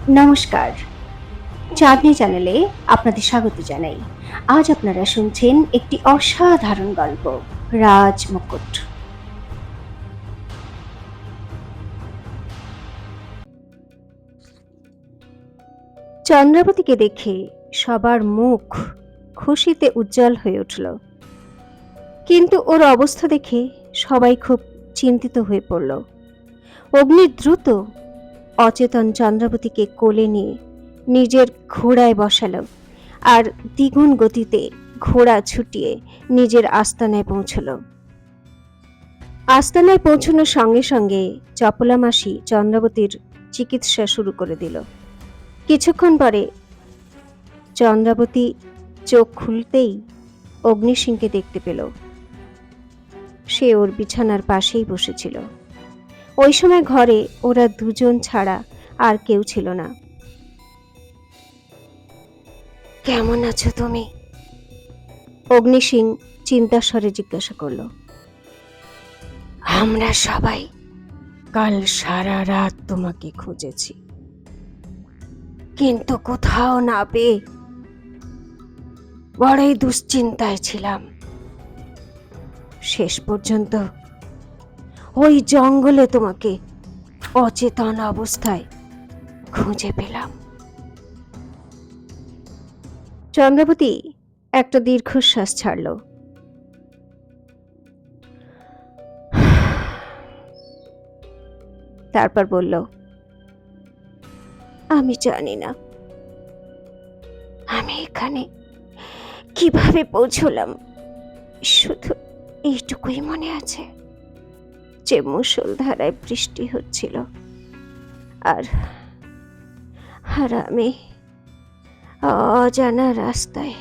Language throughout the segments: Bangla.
নমস্কার। চাঁদনি চ্যানেলে আপনাদের স্বাগত জানাই। আজ আপনারা শুনছেন একটি অসাধারণ গল্প, রাজ মুকুট। চন্দ্রাবতীকে দেখে সবার মুখ খুশিতে উজ্জ্বল হয়ে উঠল, কিন্তু ওর অবস্থা দেখে সবাই খুব চিন্তিত হয়ে পড়ল। অগ্নি দ্রুত অচেতন চন্দ্রাবতীকে কোলে নিয়ে নিজের ঘোড়ায় বসালো আর দ্বিগুণ গতিতে ঘোড়া ছুটিয়ে নিজের আস্তানায় পৌঁছল। আস্তানায় পৌঁছানোর সঙ্গে সঙ্গে চপলা মাসি চন্দ্রাবতীর চিকিৎসা শুরু করে দিল। কিছুক্ষণ পরে চন্দ্রাবতী চোখ খুলতেই অগ্নি সিংকে দেখতে পেল। সে ওর বিছানার পাশেই বসেছিল। ওই সময় ঘরে ওরা দুজন ছাড়া আর কেউ ছিল না। কেমন আছো তুমি? অগ্নি সিং চিন্তার স্বরে জিজ্ঞাসা করল। আমরা সবাই কাল সারা রাত তোমাকে খুঁজেছি, কিন্তু কোথাও না পেয়ে বড়ই দুশ্চিন্তায় ছিলাম। শেষ পর্যন্ত ওই জঙ্গলে তোমাকে অচেতন অবস্থায় খুঁজে পেলাম। চন্দ্রাবতী একটা দীর্ঘশ্বাস ছাড়ল। তারপর বলল, আমি জানি না আমি এখানে কিভাবে পৌঁছলাম, শুধু এইটুকুই মনে আছে যে মুষলধারায় বৃষ্টি হচ্ছিল আর আর আমি অজানা রাস্তায়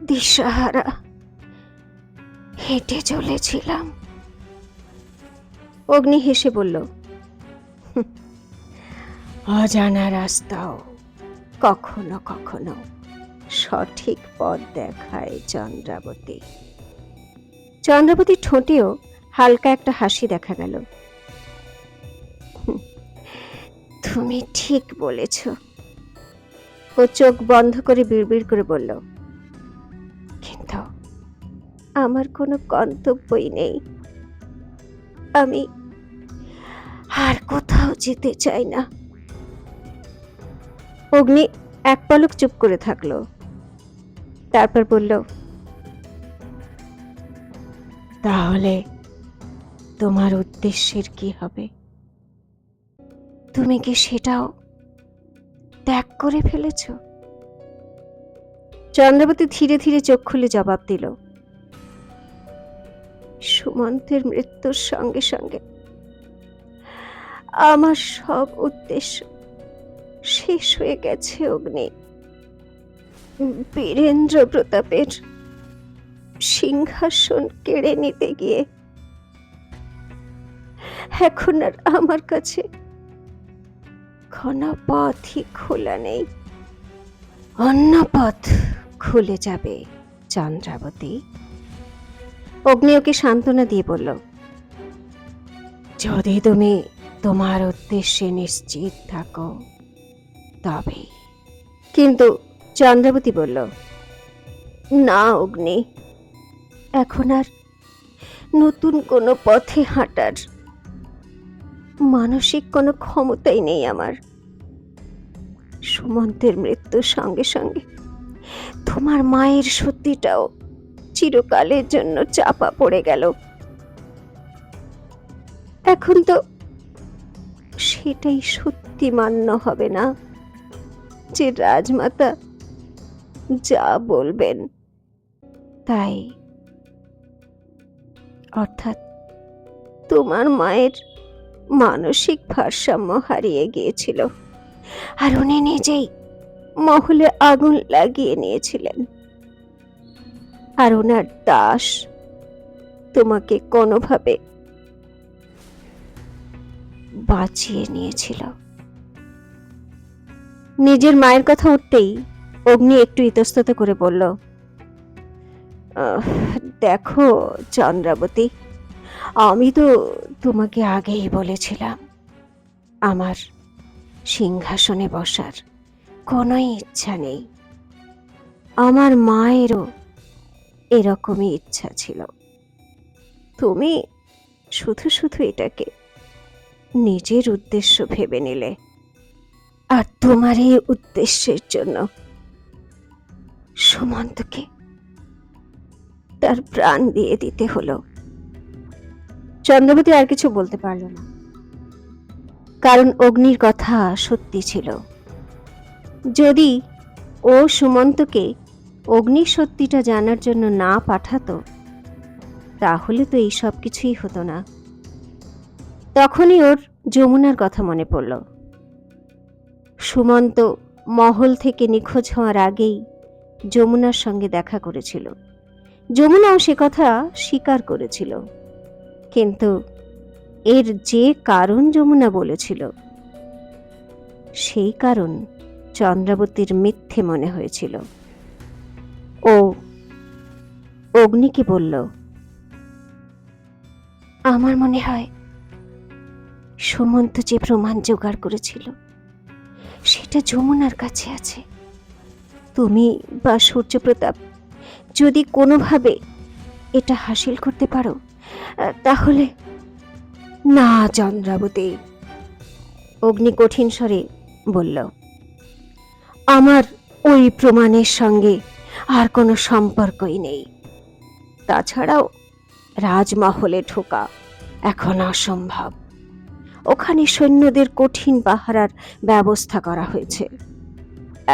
দিশাহারা হেঁটে চলেছিলাম। অগ্নি হেসে বলল, অজানা রাস্তাও কখনো কখনো সঠিক পথ দেখায় চন্দ্রাবতী। চন্দ্রাবতীর ঠোঁটেও হালকা একটা হাসি দেখা গেল। তুমি ঠিক বলেছ। ও চোখ বন্ধ করে বিড়বিড় করে বলল, কিন্তু আমার কোনো গন্তব্যই নেই। আমি আর কোথাও যেতে চাই না। অগ্নি এক পলক চুপ করে থাকলো, তারপর বলল, তাহলে তোমার উদ্দেশ্যের কি হবে? তুমি কি সেটাও ত্যাগ করে ফেলেছ? চন্দ্রাবতী ধীরে ধীরে চোখ খুলে জবাব দিল, সুমন্তের মৃত্যুর সঙ্গে সঙ্গে আমার সব উদ্দেশ্য শেষ হয়ে গেছে। অগ্নি, বীরেন্দ্র প্রতাপের সিংহাসন কেড়ে নিতে গিয়ে এখন আর আমার কাছে কোনো পথই খোলা নেই। অন্য পথ খুলে যাবে চন্দ্রাবতী। অগ্নি ওকে সান্ত্বনা দিয়ে বলল, যদি তুমি তোমার উদ্দেশ্যে নিশ্চিত থাকো তবে। কিন্তু চন্দ্রাবতী বলল, না অগ্নি, এখন আর নতুন কোনো পথে হাঁটার মানসিক কোনো ক্ষমতাই নেই আমার। সুমন্তের মৃত্যুর সঙ্গে সঙ্গে তোমার মায়ের সত্যিটাও চিরকালের জন্য চাপা পড়ে গেল। এখন তো সেটাই সত্যি মান্য হবে না যে রাজমাতা যা বলবেন তাই। অর্থাৎ তোমার মায়ের মানসিক ভারসাম্য হারিয়ে গিয়েছিল আর উনি নিজেই মহলে আগুন লাগিয়ে নিয়েছিলেন, আর ওনার দাস তোমাকে কোনোভাবে বাঁচিয়ে নিয়েছিল। নিজের মায়ের কথা উঠতেই অগ্নি একটু ইতস্তত করে বলল, দেখো চন্দ্রাবতী, আমি তো তোমাকে আগেই বলেছিলাম আমার সিংহাসনে বসার কোনো ইচ্ছা নেই। আমার মায়েরও এরকমই ইচ্ছা ছিল। তুমি শুধু শুধু এটাকে নিজের উদ্দেশ্য ভেবে নিলে, আর তোমার এই উদ্দেশ্যের জন্য সুমন্তকে তার প্রাণ দিয়ে দিতে হলো। চন্দ্রবতী আর কিছু বলতে পারল না, কারণ অগ্নির কথা সত্যি ছিল। যদি ও সুমন্তকে অগ্নির সত্যিটা জানার জন্য না পাঠাতো, তাহলে তো এই সব কিছুই হতো না। তখনই ওর যমুনার কথা মনে পড়ল। সুমন্ত মহল থেকে নিখোঁজ হওয়ার আগেই যমুনার সঙ্গে দেখা করেছিল। যমুনাও সে কথা স্বীকার করেছিল, কিন্তু এর যে কারণ যমুনা বলেছিল, সেই কারণ চন্দ্রাবতীর মিথ্যে মনে হয়েছিল। ও অগ্নিকে বলল, আমার মনে হয় সুমন্ত যে প্রমাণ জোগাড় করেছিল সেটা যমুনার কাছে আছে। তুমি বা সূর্যপ্রতাপ যদি কোনোভাবে এটা হাসিল করতে পারো, তাহলে। না চন্দ্রাবতী, অগ্নি কঠিন স্বরে বলল, আমার ওই প্রমাণের সঙ্গে আর কোনো সম্পর্কই নেই। তাছাড়াও রাজমহলে ঢোকা এখন অসম্ভব। ওখানে সৈন্যদের কঠিন পাহারার ব্যবস্থা করা হয়েছে।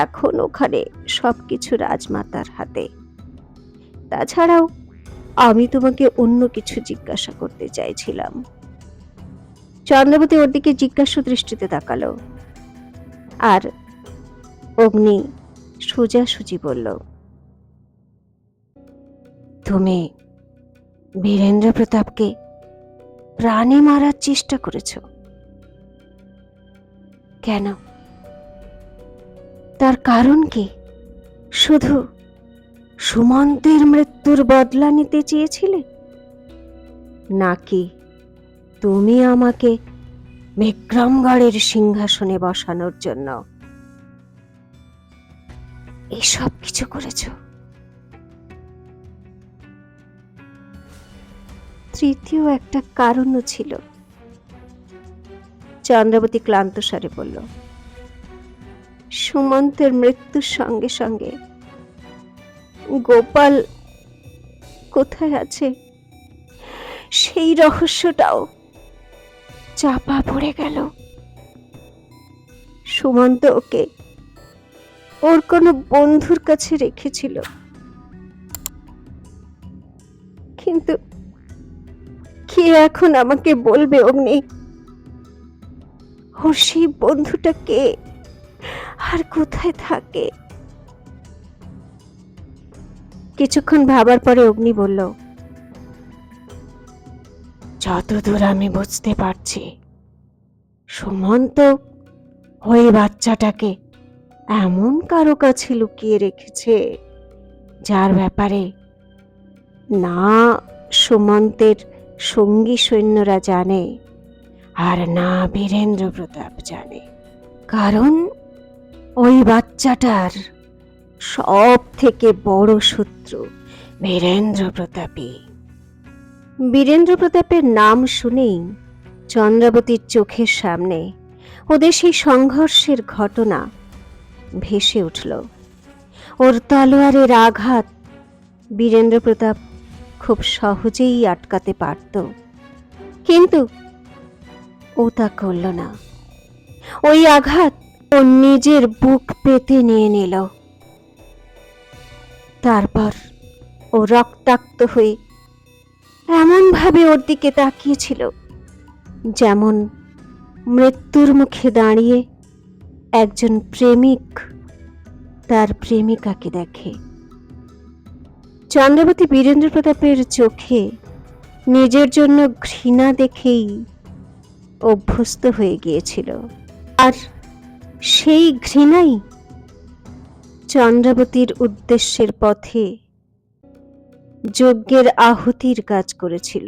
এখন ওখানে সবকিছু রাজমাতার হাতে। তাছাড়াও আমি তোমাকে অন্য কিছু জিজ্ঞাসা করতে চাইছিলাম। চন্দ্রাবতী ওর দিকে জিজ্ঞাসু দৃষ্টিতে তাকালো, আর অগ্নি সোজাসুজি বলল, তুমি বীরেন্দ্র প্রতাপকে প্রাণে মারার চেষ্টা করেছ কেন? তার কারণ কি? শুধু সুমন্তের মৃত্যুর বদলা নিতে চেয়েছিলে, নাকি তুমি আমাকে বিক্রমগড়ের সিংহাসনে বসানোর জন্য এসব কিছু করেছ? তৃতীয় একটা কারণও ছিল, চন্দ্রাবতী ক্লান্ত স্বরে বলল। সুমন্তের মৃত্যুর সঙ্গে সঙ্গে গোপাল কোথায় আছে সেই রহস্যটাও চাপা পড়ে গেল। সুমন্ত ওকে ওর কোনো বন্ধুর কাছে রেখেছিল, কিন্তু কে এখন আমাকে বলবে অগ্নি, ওর সেই বন্ধুটা কে আর কোথায় থাকে? কিছুক্ষণ ভাবার পরে অগ্নি বলল, যতদূর আমি বুঝতে পারছি, সুমন্ত ওই বাচ্চাটাকে এমন কারো কাছে লুকিয়ে রেখেছে যার ব্যাপারে না সুমন্তের সঙ্গী সৈন্যরা জানে, আর না বীরেন্দ্র প্রতাপ জানে। কারণ ওই বাচ্চাটার সব থেকে বড় শত্রু বীরেন্দ্র প্রতাপই। বীরেন্দ্র প্রতাপের নাম শুনেই চন্দ্রাবতীর চোখের সামনে ওদের সেই সংঘর্ষের ঘটনা ভেসে উঠল। ওর তলোয়ারের আঘাত বীরেন্দ্র প্রতাপ খুব সহজেই আটকাতে পারত, কিন্তু ও তা করল না। ওই আঘাত ও নিজের বুক পেতে নিয়ে নিল। তারপর ও রক্তাক্ত হয়ে এমন ভাবে ওর দিকে তাকিয়েছিল, যেমন মৃত্যুর মুখে দাঁড়িয়ে একজন প্রেমিক তার প্রেমিকাকে দেখে। চন্দ্রাবতী বীরেন্দ্র প্রতাপের চোখে নিজের জন্য ঘৃণা দেখেই অভ্যস্ত হয়ে গিয়েছিল, আর সেই ঘৃণাই চন্দ্রাবতীর উদ্দেশ্যের পথে যজ্ঞের আহুতির কাজ করেছিল।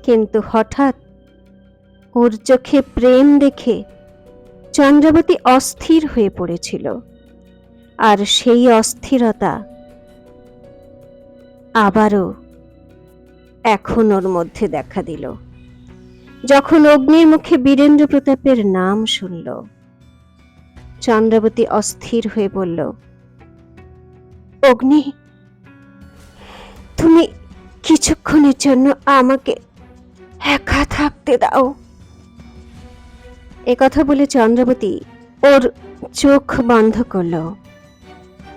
কিন্তু হঠাৎ ওর চোখে প্রেম দেখে চন্দ্রাবতী অস্থির হয়ে পড়েছিল, আর সেই অস্থিরতা আবারও এখন ওর মধ্যে দেখা দিল যখন অগ্নির মুখে বীরেন্দ্র প্রতাপের নাম শুনল। চন্দ্রাবতী অস্থির হয়ে বলল, অগ্নি, তুমি কিছুক্ষণের জন্য আমাকে একা থাকতে দাও। একথা বলে চন্দ্রাবতী ওর চোখ বন্ধ করল।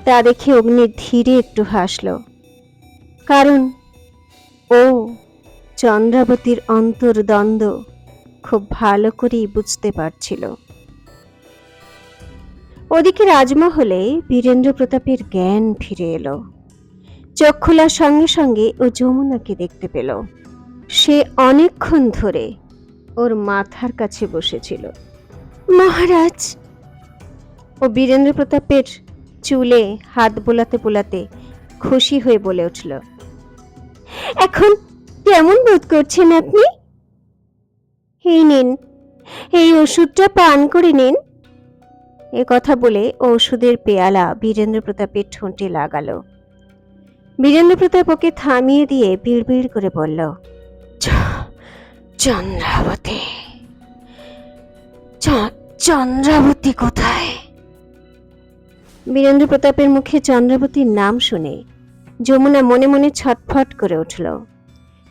তা দেখে অগ্নি ধীরে একটু হাসল, কারণ ও চন্দ্রাবতীর অন্তর্দ্বন্দ্ব খুব ভালো করেই বুঝতে পারছিল। ওদিকে রাজমহলে বীরেন্দ্র প্রতাপের জ্ঞান ফিরে এলো। চোখ খোলার সঙ্গে সঙ্গে ও যমুনাকে দেখতে পেল। সে অনেকক্ষণ ধরে ওর মাথার কাছে বসেছিল। মহারাজ! ও বীরেন্দ্র প্রতাপের চুলে হাত বোলাতে বোলাতে খুশি হয়ে বলে উঠল, এখন কেমন বোধ করছেন আপনি? এই নিন, এই ওষুধটা পান করে নিন। এ কথা বলে ওষুধের পেয়ালা বীরেন্দ্র প্রতাপের ঠোঁটে লাগালো। বীরেন্দ্র প্রতাপ ওকে থামিয়ে দিয়ে বিড়বিড় করে বলল, চন্দ্রাবতী, চন্দ্রাবতী কোথায়? বীরেন্দ্র প্রতাপের মুখে চন্দ্রাবতীর নাম শুনে যমুনা মনে মনে ছটফট করে উঠল,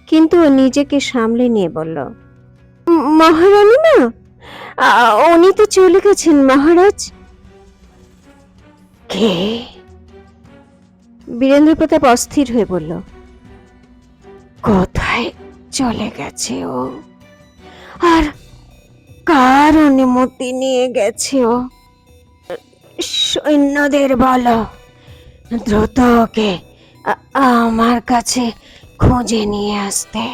কিন্তু ও নিজেকে সামলে নিয়ে বলল, মহারানী না, উনি তো চলে গেছেন মহারাজ। কে? বীরেন্দ্র প্রতাপ অস্থির হয়ে বলল, কোথায় চলে গেছে ও? আর কার অনুমতি নিয়ে গেছে ও? সৈন্যদের বলো দ্রুত ওকে আমার কাছে খুঁজে নিয়ে আসতে।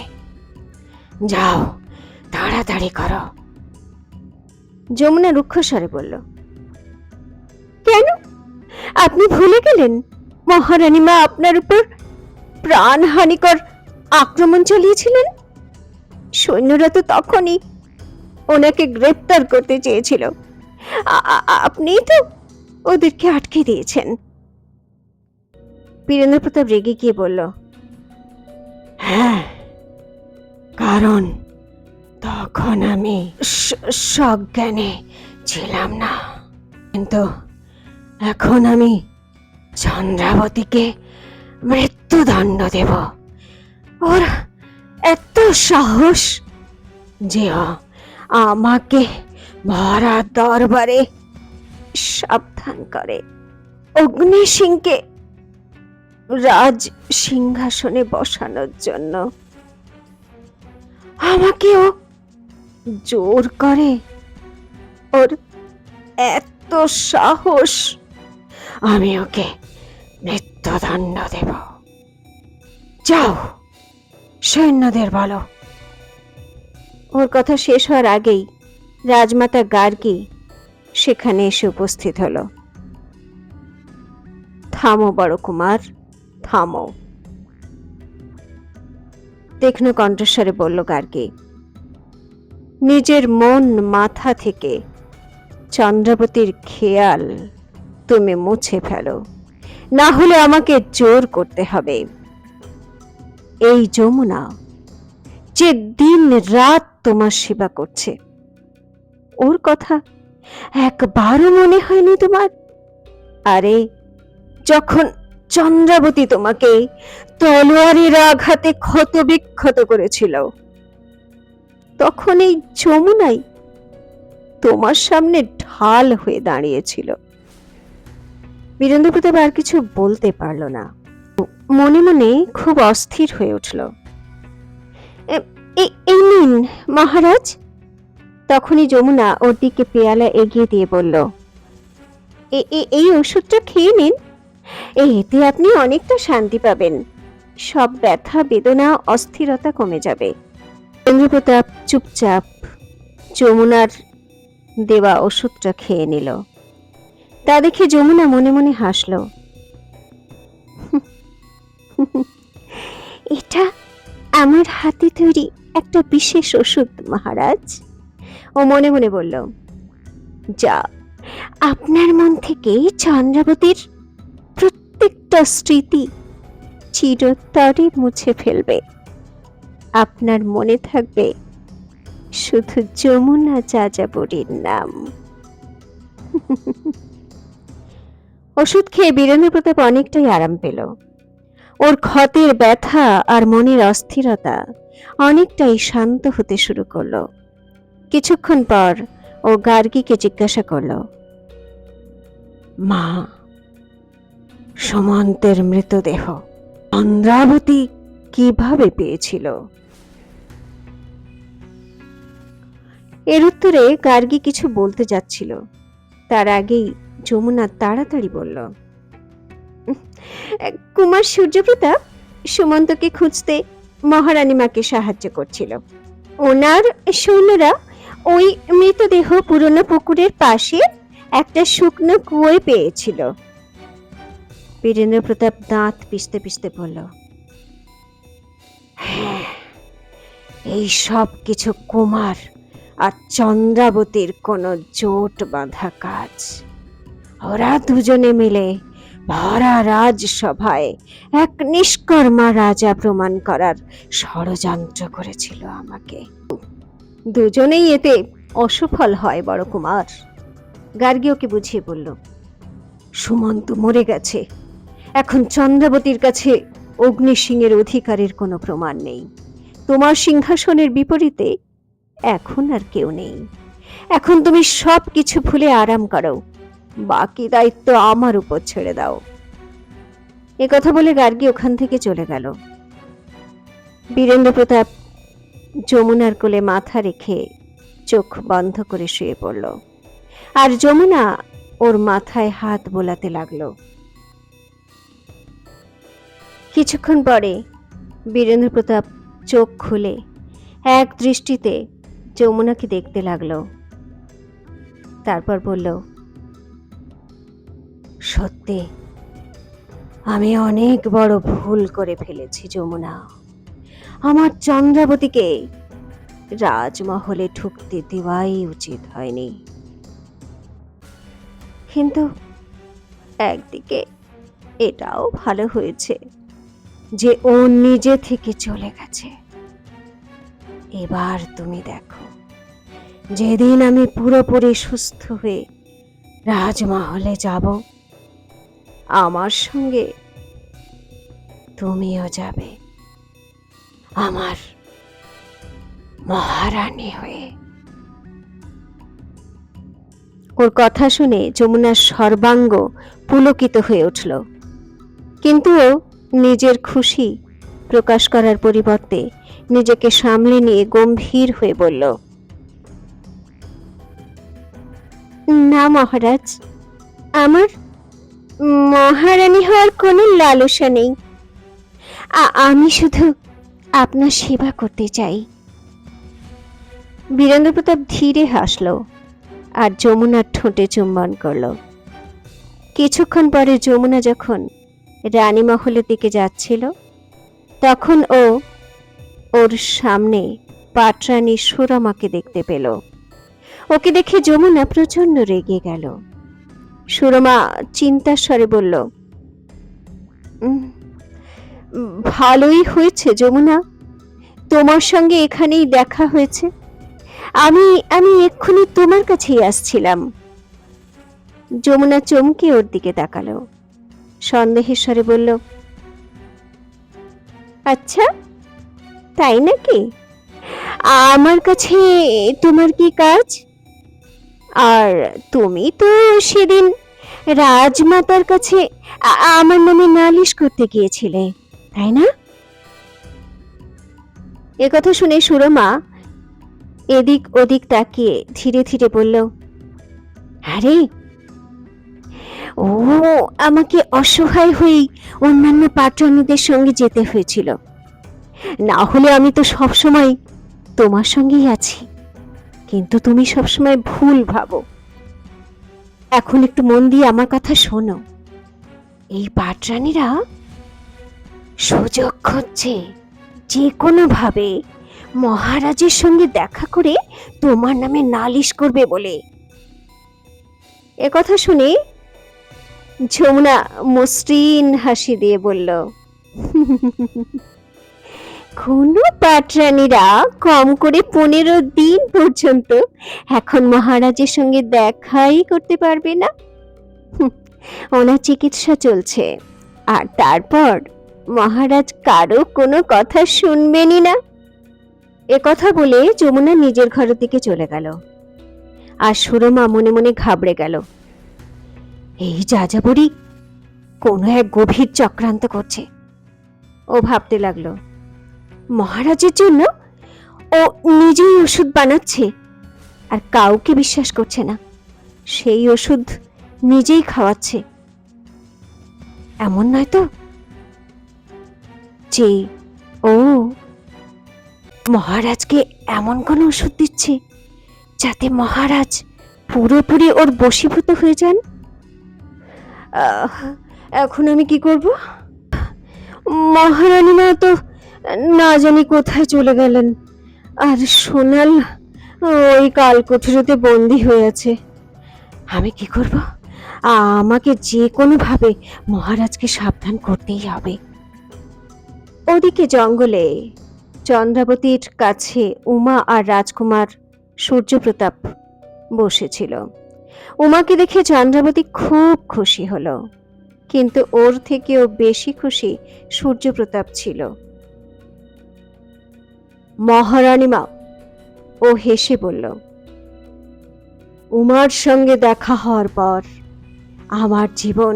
যাও, তাড়াতাড়ি করো। যমুনা রুক্ষস্বরে বলল, কেন? আপনি ভুলে গেলেন মহারানী মা আপনার উপর প্রাণহানিকর আক্রমণ চালিয়েছিলেন? সৈন্যরা তো তখনই ওনাকে গ্রেপ্তার করতে চেয়েছিল, আপনিই তো ওদেরকে আটকে দিয়েছেন। বীরেন্দ্র প্রতাপ রেগে গিয়ে বলল, হ্যাঁ, কারণ তখন আমি সজ্ঞানে ছিলাম না, কিন্তু এখন আমি চন্দ্রাবতীকে মৃত্যুদণ্ড দেব। ওর এত সাহস যে আমাকে ভরা দরবারে সাবধান করে অগ্নি সিংকে রাজ সিংহাসনে বসানোর জন্য। আমাকেও জোর করে। ওর এত সাহস, আমি ওকে মৃত্যুদণ্ড দেব। যাও, সৈন্যদের বলো। ওর কথা শেষ হওয়ার আগেই রাজমাতা গার্গী সেখানে এসে উপস্থিত হলো। থামো বড় কুমার, থামো, তীক্ষ্ণ কণ্ঠস্বরে বলল গার্গী। নিজের মন মাথা থেকে চন্দ্রাবতীর খেয়াল তুমি মুছে ফেলো, না হলে আমাকে জোর করতে হবে। এই যমুনা যে দিন রাত তোমার সেবা করছে, ওর কথা একবারও মনে হয়নি তোমার? আরে, যখন চন্দ্রাবতী তোমাকে তলোয়ারের আঘাতে ক্ষত বিক্ষত করেছিল, তখন এই যমুনাই তোমার সামনে ঢাল হয়ে দাঁড়িয়েছিল। বীরেন্দ্র প্রতাপ আর কিছু বলতে পারল না, মনে মনে খুব অস্থির হয়ে উঠল। এই নিন মহারাজ। তখনই যমুনা ওর দিকে পেয়ালা এগিয়ে দিয়ে বলল, এই ওষুধটা খেয়ে নিন, এতে আপনি অনেকটা শান্তি পাবেন, সব ব্যথা বেদনা অস্থিরতা কমে যাবে। বীরেন্দ্র প্রতাপ চুপচাপ যমুনার দেওয়া ওষুধটা খেয়ে নিল। তা দেখে যমুনা মনে মনে হাসল, এটা আমার হাতে তৈরি একটা বিশেষ ওষুধ মহারাজ। ও মনে মনে বলল, যা, আপনার মন থেকেই চন্দ্রাবতীর প্রত্যেকটা স্মৃতি চিরতরে মুছে ফেলবে। আপনার মনে থাকবে শুধু যমুনা যাযাবরীর নাম। ওষুধ খেয়ে বীরেন্দ্র প্রতাপ অনেকটাই আরাম পেল। ওর ক্ষতের ব্যথা আর মনের অস্থিরতা অনেকটাই শান্ত হতে শুরু করলো। কিছুক্ষণ পর ও গার্গীকে জিজ্ঞাসা করলো, মা, সুমন্তের মৃতদেহ চন্দ্রাবতী কিভাবে পেয়েছিল? এর উত্তরে গার্গী কিছু বলতে যাচ্ছিল, তার আগেই যমুনা তাড়াতাড়ি বলল, কুমার সূর্যপ্রতাপ সুমন্তকে খুঁজতে মহারানী মাকে সাহায্য করছিল। ওনার সৈন্যরা ওই মৃতদেহ পুরনো পুকুরের পাশে একটা শুকনো কুয়োয় পেয়েছিল। বীরেন্দ্র প্রতাপ দাঁত পিষতে পিষতে বলল, হ্যাঁ, এই সব কিছু কুমার আর চন্দ্রাবতীর কোনো জোট বাঁধা কাজ। ওরা দুজনে মিলে ভরা রাজসভায় এক নিষ্কর্মা রাজা প্রমাণ করার ষড়যন্ত্র করেছিল আমাকে। দুজনেই এতে অসফল হয় বড় কুমার। গার্গী ওকে বুঝিয়ে বলল, সুমন্ত মরে গেছে, এখন চন্দ্রাবতীর কাছে অগ্নি সিংহের অধিকারের কোনো প্রমাণ নেই। তোমার সিংহাসনের বিপরীতে এখন আর কেউ নেই। এখন তুমি সব কিছু ভুলে আরাম করো, বাকি দায়িত্ব আমার উপর ছেড়ে দাও। এ কথা বলে গার্গী ওখান থেকে চলে গেল। বীরেন্দ্র প্রতাপ যমুনার কোলে মাথা রেখে চোখ বন্ধ করে শুয়ে পড়ল, আর যমুনা ওর মাথায় হাত বোলাতে লাগলো। কিছুক্ষণ পরে বীরেন্দ্র প্রতাপ চোখ খুলে এক দৃষ্টিতে যমুনাকে দেখতে লাগলো। তারপর বলল, সত্যি আমি অনেক বড় ভুল করে ফেলেছি যমুনা। আমার চন্দ্রাবতীকে রাজমহলে ঢুকতে দেওয়াই উচিত হয়নি। কিন্তু একদিকে এটাও ভালো হয়েছে যে ও নিজে থেকে চলে গেছে। এবার তুমি দেখো, যেদিন আমি পুরোপুরি সুস্থ হয়ে রাজমহলে যাব, আমার সঙ্গে তুমিও যাবে, আমার মহারানী হয়ে। ওর কথা শুনে যমুনার সর্বাঙ্গ পুলকিত হয়ে উঠল, কিন্তু ও নিজের খুশি প্রকাশ করার পরিবর্তে নিজেকে সামলে নিয়ে গম্ভীর হয়ে বলল, না মহারাজ, আমার মহারানী হওয়ার কোনো লালসা নেই। আমি শুধু আপনার সেবা করতে চাই। বীরেন্দ্র প্রতাপ ধীরে হাসল আর যমুনার ঠোঁটে চুম্বন করল। কিছুক্ষণ পরে যমুনা যখন রানীমহলের দিকে যাচ্ছিল, তখন ও ওর সামনে পাটরানী সুরমাকে দেখতে পেল। ওকে দেখে যমুনা প্রচন্ড রেগে গেল। সুরমা চিন্তার স্বরে বলল, ভালোই হয়েছে যমুনা, তোমার সঙ্গে এখানেই দেখা হয়েছে। আমি আমি এক্ষুনি তোমার কাছেই আসছিলাম। যমুনা চমকে ওর দিকে তাকালো, সন্দেহের স্বরে বলল, আচ্ছা তাই নাকি? আমার কাছে তোমার কি কাজ? আর তুমি তো সেদিন রাজমাতার কাছে আমার নামে নালিশ করতে গিয়েছিলে, তাই না? একথা শুনে সুরমা এদিক ওদিক তাকিয়ে ধীরে ধীরে বলল, আরে ও, আমাকে অসহায় হয়েই অন্যান্য পাটরানীদের সঙ্গে যেতে হয়েছিল, না হলে আমি তো সবসময় তোমার সঙ্গেই আছি। কিন্তু তুমি সবসময় ভুল ভাবো। এখন একটু মন দিয়ে আমার কথা শোনো। এই পাটরানীরা সুযোগ খুঁজছে যে কোনো ভাবে মহারাজের সঙ্গে দেখা করে তোমার নামে নালিশ করবে বলে। একথা শুনে যমুনা মসৃণ হাসি দিয়ে বলল, কোনো পাটরানীরা কম করে 15 দিন পর্যন্ত এখন মহারাজের সঙ্গে দেখাই করতে পারবে না। ওনার চিকিৎসা চলছে, আর তারপর মহারাজ কারো কোনো কথা শুনবেনই না। একথা বলে যমুনা নিজের ঘরের দিকে চলে গেল, আর সুরমা মনে মনে ঘাবড়ে গেল। এই যাযাবরী কোনো এক গভীর চক্রান্ত করছে, ও ভাবতে লাগলো। মহারাজের জন্য ও নিজেই ওষুধ বানাচ্ছে, আর কাউকে বিশ্বাস করছে না, সেই ওষুধ নিজেই খাওয়াচ্ছে। এমন নয় তো যে ও মহারাজকে এমন কোন ওষুধ দিচ্ছে যাতে মহারাজ পুরোপুরি ওর বশীভূত হয়ে যান? এখন আমি কি করব? মহারানী মা তো না জানি কোথায় চলে গেলেন, আর সোনাল ওই কালকুঠুরিতে বন্দী হয়ে আছে। আমি কি করব? আমাকে যে কোনো ভাবে মহারাজকে সাবধান করতেই হবে। ওদিকে জঙ্গলে চন্দ্রাবতীর কাছে উমা আর রাজকুমার সূর্যপ্রতাপ বসেছিল। উমাকে দেখে চন্দ্রাবতী খুব খুশি হলো, কিন্তু ওর থেকেও বেশি খুশি সূর্যপ্রতাপ ছিল। মহারানী মা, ও হেসে বলল, উমার সঙ্গে দেখা হওয়ার পর আমার জীবন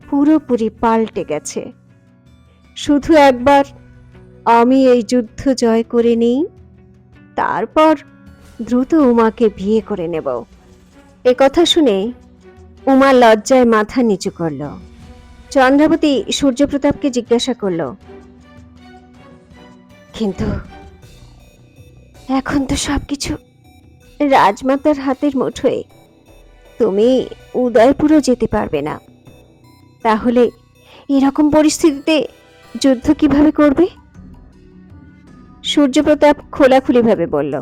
পুরোপুরি পাল্টে গেছে। শুধু একবার আমি এই যুদ্ধ জয় করে নিই, তারপর দ্রুত উমাকে বিয়ে করে নেব। এ কথা শুনে উমা লজ্জায় মাথা নিচু করল। চন্দ্রাবতী সূর্যপ্রতাপকে জিজ্ঞাসা করল, কিন্তু এখন তো সবকিছু রাজমাতার হাতের মুঠোয়, তুমি উদয়পুরও যেতে পারবে না, তাহলে এরকম পরিস্থিতিতে যুদ্ধ কিভাবে করবে? সূর্যপ্রতাপ খোলাখুলিভাবে বলল,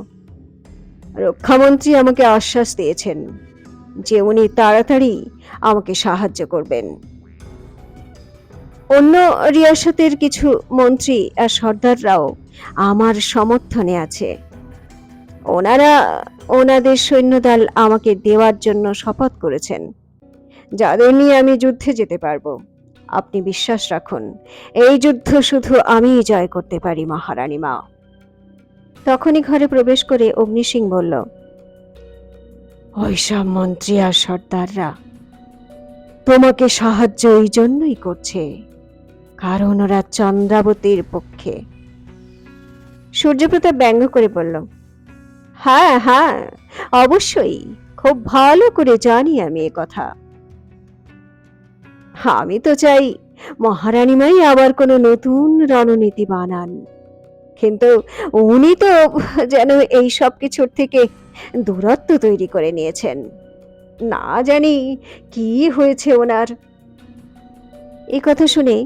রক্ষামন্ত্রী আমাকে আশ্বাস দিয়েছেন যে উনি তাড়াতাড়ি আমাকে সাহায্য করবেন। অন্য রিয়াসতের কিছু মন্ত্রী আর সর্দাররাও আমার সমর্থনে আছে। ওনারা ওনাদের সৈন্যদল আমাকে দেওয়ার জন্য শপথ করেছেন, যাদের নিয়ে আমি যুদ্ধে যেতে পারবো। আপনি বিশ্বাস রাখুন, এই যুদ্ধ শুধু আমিই জয় করতে পারি মহারানী মা। তখনই ঘরে প্রবেশ করে অগ্নিসিং বলল, ওইসব মন্ত্রী আর সর্দাররা তোমাকে সাহায্য এই জন্যই করছে কারণ ওরা চন্দ্রাবতীর পক্ষে। সূর্যপ্রতাপ ব্যঙ্গ করে বলল, হ্যাঁ হ্যাঁ, অবশ্যই, খুব ভালো করে জানি আমি এ কথা। আমি তো চাই মহারানীমাই আবার কোনো নতুন রণনীতি বানান, কিন্তু উনি তো যেন এই সব কিছুর থেকে দূরত্ব তৈরি করে নিয়েছেন। না জানি কি হয়েছে ওনার। এই কথা শুনে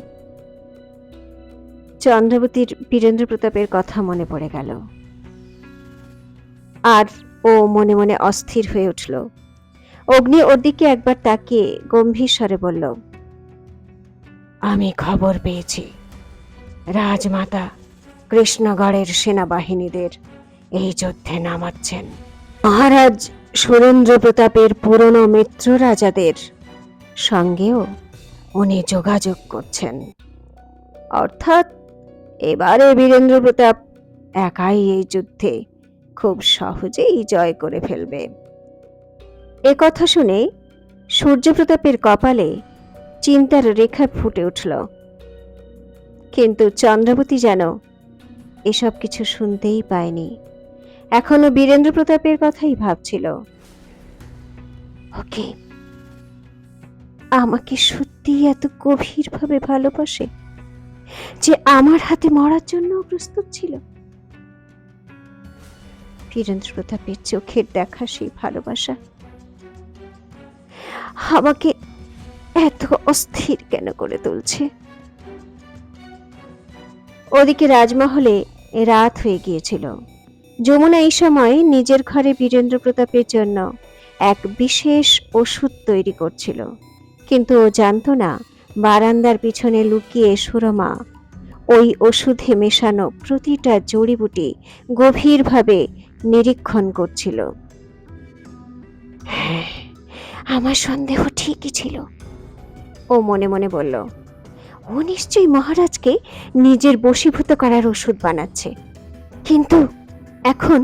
চন্দ্রাবতীর বীরেন্দ্র প্রতাপের কথা মনে পড়ে গেল, আর ও মনে মনে অস্থির হয়ে উঠল। অগ্নি ওর দিকে একবার তাকিয়ে গম্ভীর স্বরে বলল, আমি খবর পেয়েছি রাজমাতা কৃষ্ণগড়ের সেনাবাহিনীদের এই যুদ্ধে নামাচ্ছেন। মহারাজ সুরেন্দ্র প্রতাপের পুরনো মিত্র রাজাদের সঙ্গেও উনি যোগাযোগ করছেন। অর্থাৎ এবারে বীরেন্দ্র প্রতাপ একাই এই যুদ্ধে খুব সহজেই জয় করে ফেলবে। এ কথা শুনে সূর্যপ্রতাপের কপালে চিন্তার রেখা ফুটে উঠল, কিন্তু চন্দ্রাবতী যেন এসব কিছু শুনতেই পায়নি। এখনো বীরেন্দ্র প্রতাপের কথাই ভাবছিল। ওকে আমাকে সত্যি এত গভীরভাবে ভালোবাসে যে আমার হাতে মরার জন্য প্রস্তুত ছিল। বীরেন্দ্র প্রতাপের চোখের দেখা সেই ভালোবাসা আমাকে এত অস্থির কেন করে তুলছে? ওদিকে রাজমহলে রাত হয়ে গিয়েছিল। যমুনা এই সময় নিজের ঘরে বীরেন্দ্র প্রতাপের জন্য এক বিশেষ ওষুধ তৈরি করছিল, কিন্তু ও জানতো না বারান্দার পিছনে লুকিয়ে সুরমা ওই ওষুধে মেশানো প্রতিটা জড়িবুটি গভীরভাবে নিরীক্ষণ করছিল। হ্যাঁ, আমার সন্দেহ ঠিকই ছিল, ও মনে মনে বলল। ও নিশ্চয়ই মহারাজকে নিজের বশীভূত করার ওষুধ বানাচ্ছে। কিন্তু এখন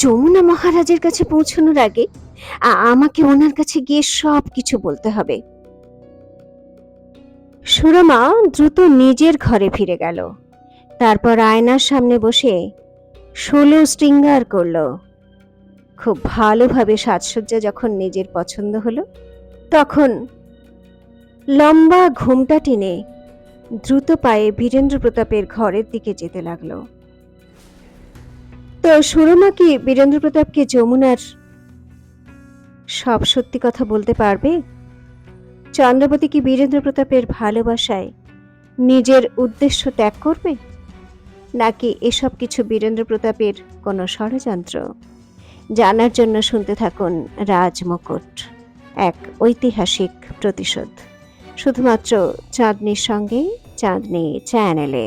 যমুনা মহারাজের কাছে পৌঁছানোর আগে আমাকে ওনার কাছে গিয়ে সব কিছু বলতে হবে। সুরমা দ্রুত নিজের ঘরে ফিরে গেল। তারপর আয়নার সামনে বসে 16 শৃঙ্গার করলো। খুব ভালোভাবে সাজসজ্জা যখন নিজের পছন্দ হলো, তখন লম্বা ঘুমটা টেনে দ্রুত পায়ে বীরেন্দ্র প্রতাপের ঘরের দিকে যেতে লাগলো। তো সুরমা কি বীরেন্দ্র প্রতাপকে যমুনার সব সত্যি কথা বলতে পারবে? চন্দ্রাবতী কি বীরেন্দ্র প্রতাপের ভালোবাসায় নিজের উদ্দেশ্য ত্যাগ করবে, নাকি এসব কিছু বীরেন্দ্র প্রতাপের কোনো ষড়যন্ত্র? জানার জন্য শুনতে থাকুন রাজমুকুট, এক ঐতিহাসিক প্রতিশোধ, শুধুমাত্র চাঁদনির সঙ্গে চাঁদনি চ্যানেলে।